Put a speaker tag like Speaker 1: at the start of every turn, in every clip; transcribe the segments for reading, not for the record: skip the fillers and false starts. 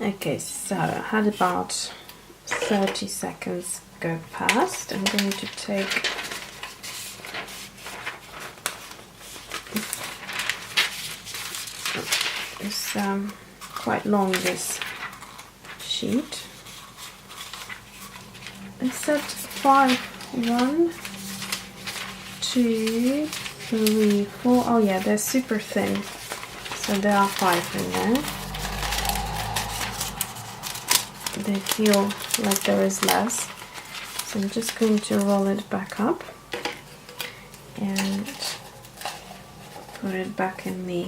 Speaker 1: Okay, so I had about 30 seconds go past. I'm going to take it's quite long, this sheet. I set 5, 1, 2, 3, 4. Oh yeah, they're super thin, so there are 5 in there. They feel like there is less, so I'm just going to roll it back up and put it back in the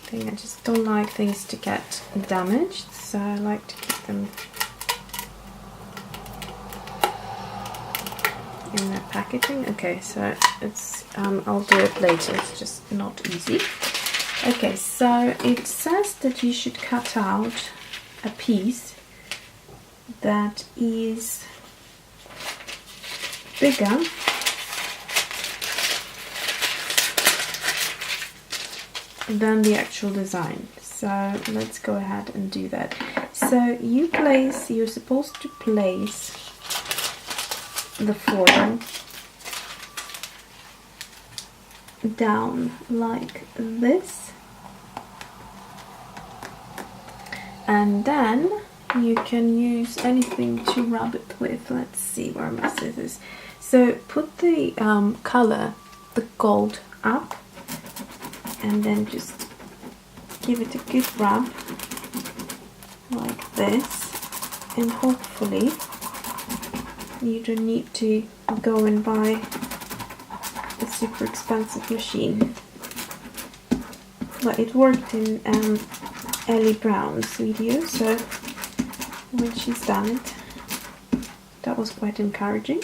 Speaker 1: thing. I just don't like things to get damaged, so I like to keep them in their packaging. Okay, so it's I'll do it later, it's just not easy. Okay, so it says that you should cut out a piece that is bigger than the actual design. So let's go ahead and do that. So you're supposed to place the foil down like this, and then you can use anything to rub it with. Let's see where my scissors. So put the color, the gold, up, and then just give it a good rub like this, and hopefully you don't need to go and buy a super expensive machine. But it worked in Ellie Brown's video, so when she's done it, that was quite encouraging.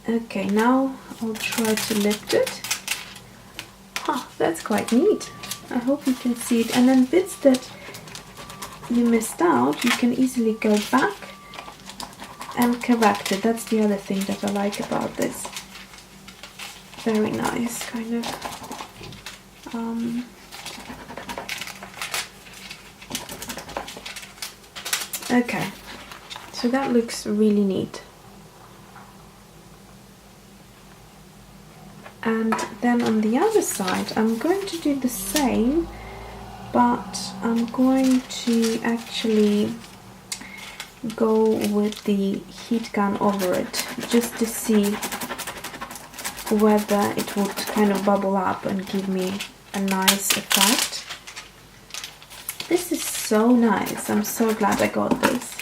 Speaker 1: Okay, now I'll try to lift it. Huh, that's quite neat. I hope you can see it. And then bits that you missed out, you can easily go back and correct it. That's the other thing that I like about this. Very nice, kind of. Okay, so that looks really neat. And then on the other side, I'm going to do the same, but I'm going to actually go with the heat gun over it, just to see whether it would kind of bubble up and give me a nice effect. This is so nice. I'm so glad I got this.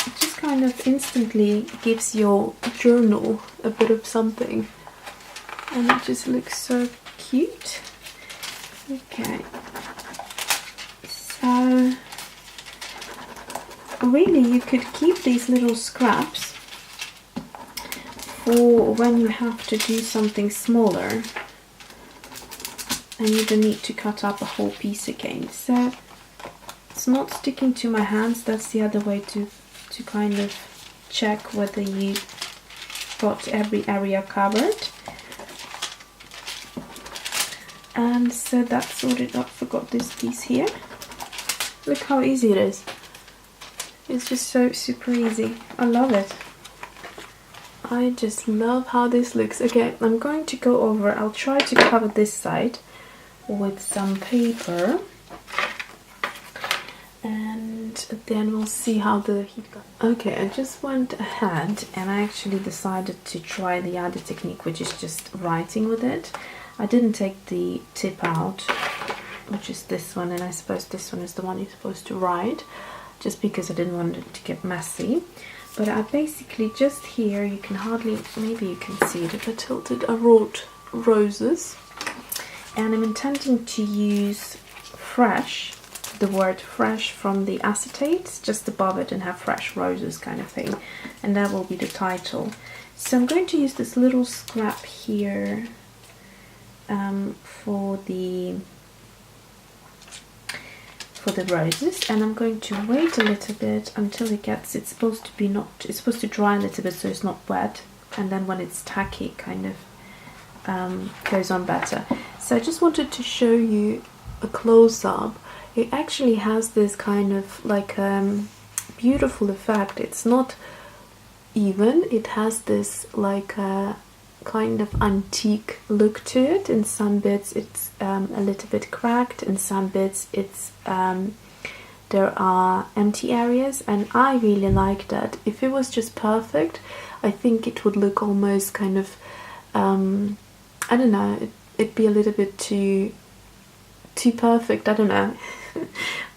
Speaker 1: It just kind of instantly gives your journal a bit of something, and it just looks so cute. Okay, so really you could keep these little scraps for when you have to do something smaller and you don't need to cut up a whole piece again. So it's not sticking to my hands. That's the other way to kind of check whether you got every area covered. And so that's sorted out. Forgot this piece here. Look how easy it is. It's just so super easy. I love it. I just love how this looks. Okay, I'm going to go over. I'll try to cover this side with some paper, and then we'll see how the heat goes. Okay, I just went ahead and I actually decided to try the other technique, which is just writing with it. I didn't take the tip out, which is this one, and I suppose this one is the one you're supposed to write, just because I didn't want it to get messy. But I basically just here, you can hardly, maybe you can see it if I tilt it, I wrote roses, and I'm intending to use fresh, the word fresh from the acetates just above it, and have fresh roses kind of thing, and that will be the title. So I'm going to use this little scrap here for for the roses, and I'm going to wait a little bit until it's supposed to dry a little bit so it's not wet, and then when it's tacky it kind of goes on better. So I just wanted to show you a close-up. It actually has this kind of like beautiful effect. It's not even, it has this like kind of antique look to it. In some bits it's a little bit cracked, in some bits it's there are empty areas, and I really like that. If it was just perfect, I think it would look almost kind of I don't know, it'd be a little bit too perfect, I don't know.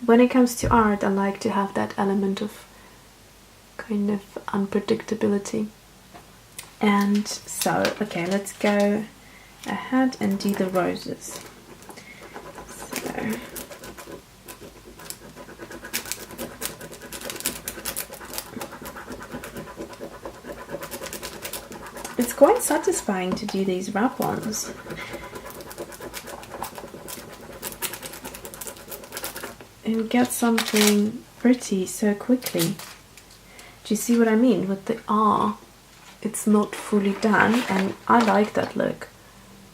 Speaker 1: When it comes to art, I like to have that element of kind of unpredictability. And so, okay, let's go ahead and do the roses. So, it's quite satisfying to do these wrap-ons. You get something pretty so quickly. Do you see what I mean? With the R, it's not fully done, and I like that look.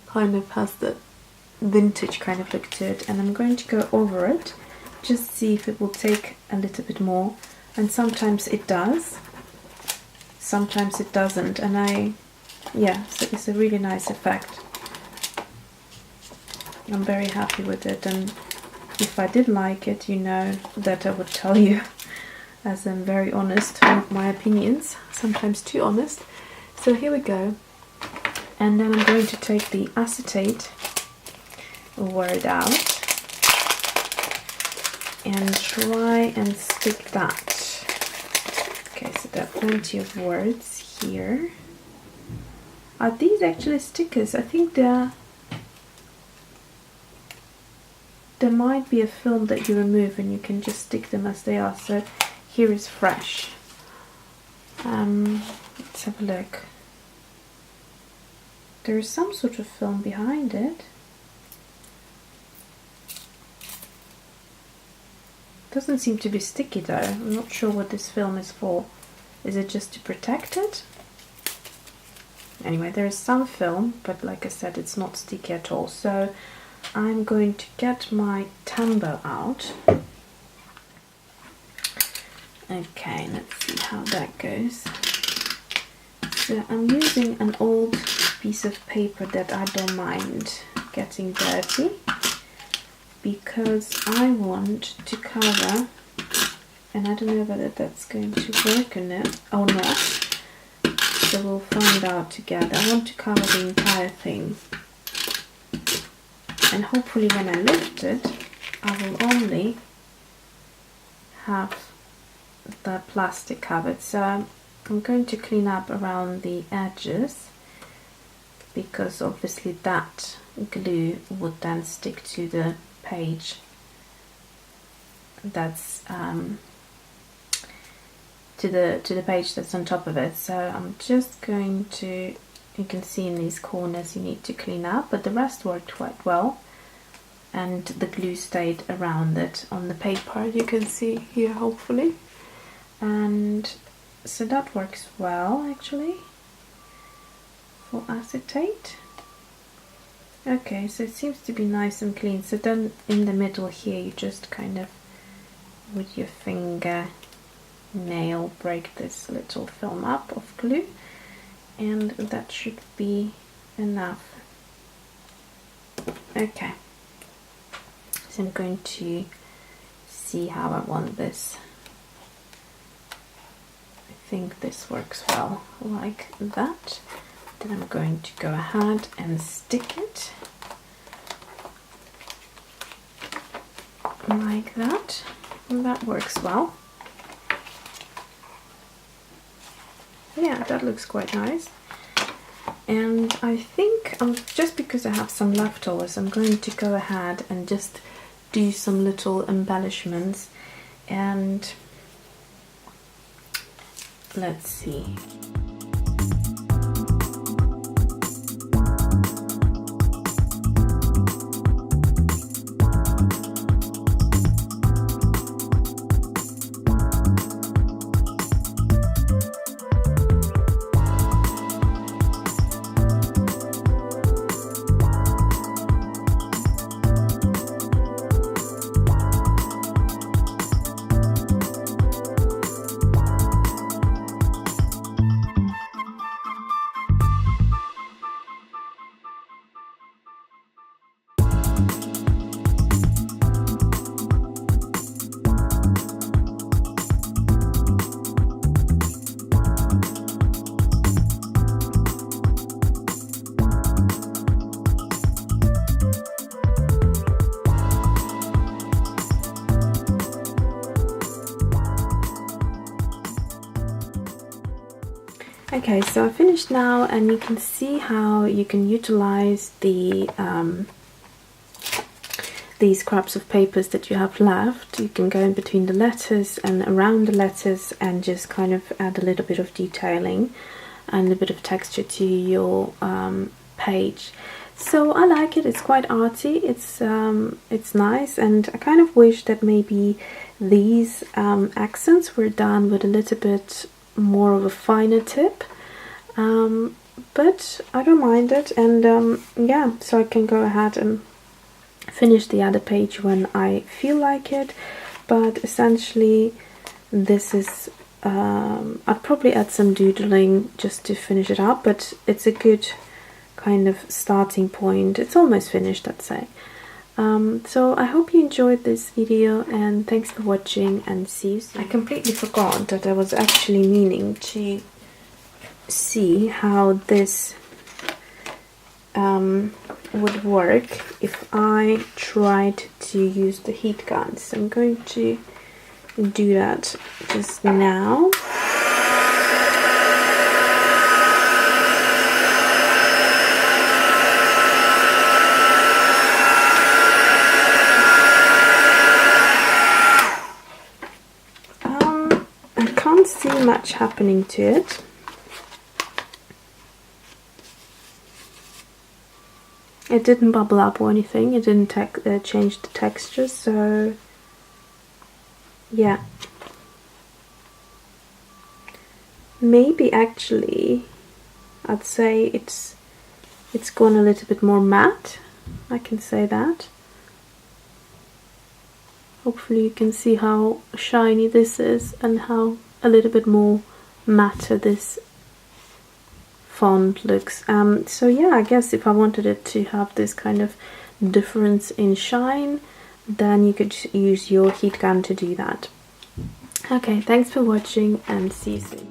Speaker 1: Kind of has the vintage kind of look to it, and I'm going to go over it, just see if it will take a little bit more. And sometimes it does, sometimes it doesn't, and so it's a really nice effect. I'm very happy with it, and if I did like it, you know that I would tell you, as I'm very honest with my opinions, sometimes too honest. So here we go, and then I'm going to take the acetate word out and try and stick that. Okay, so there are plenty of words here. Are these actually stickers? I think there might be a film that you remove and you can just stick them as they are. So here is fresh. Let's have a look. There is some sort of film behind it. Doesn't seem to be sticky though. I'm not sure what this film is for. Is it just to protect it? Anyway, there is some film, but like I said, it's not sticky at all. So I'm going to get my Tambo out. Okay, let's see how that goes. So I'm using an old piece of paper that I don't mind getting dirty, because I want to cover, and I don't know whether that's going to work or not, so we'll find out together. I want to cover the entire thing, and hopefully when I lift it I will only have the plastic covered. So I'm going to clean up around the edges, because obviously that glue would then stick to the page that's to the page that's on top of it. So I'm just going to, you can see in these corners you need to clean up, but the rest worked quite well, and the glue stayed around it on the paper, you can see here hopefully, and so that works well actually for acetate. Okay, so it seems to be nice and clean. So then in the middle here you just kind of with your finger nail break this little film up of glue, and that should be enough. Okay, so I'm going to see how I want this. I think this works well like that. Then I'm going to go ahead and stick it like that, and that works well. Yeah, that looks quite nice. And I think just because I have some leftovers, I'm going to go ahead and just do some little embellishments, and let's see. Okay, so I finished now, and you can see how you can utilize the these scraps of papers that you have left. You can go in between the letters and around the letters and just kind of add a little bit of detailing and a bit of texture to your page. So I like it. It's quite arty. It's nice, and I kind of wish that maybe these accents were done with a little bit more of a finer tip, but I don't mind it. And yeah, so I can go ahead and finish the other page when I feel like it. But essentially this is I'd probably add some doodling just to finish it up, but it's a good kind of starting point. It's almost finished, I'd say. So I hope you enjoyed this video, and thanks for watching, and see you soon. I completely forgot that I was actually meaning to see how this would work if I tried to use the heat gun. So I'm going to do that just now. I can't see much happening to it. It didn't bubble up or anything. It didn't change the texture, so yeah. Maybe actually I'd say it's gone a little bit more matte. I can say that. Hopefully you can see how shiny this is and how a little bit more matte this font looks. So yeah, I guess if I wanted it to have this kind of difference in shine, then you could use your heat gun to do that. Okay, thanks for watching, and see you soon.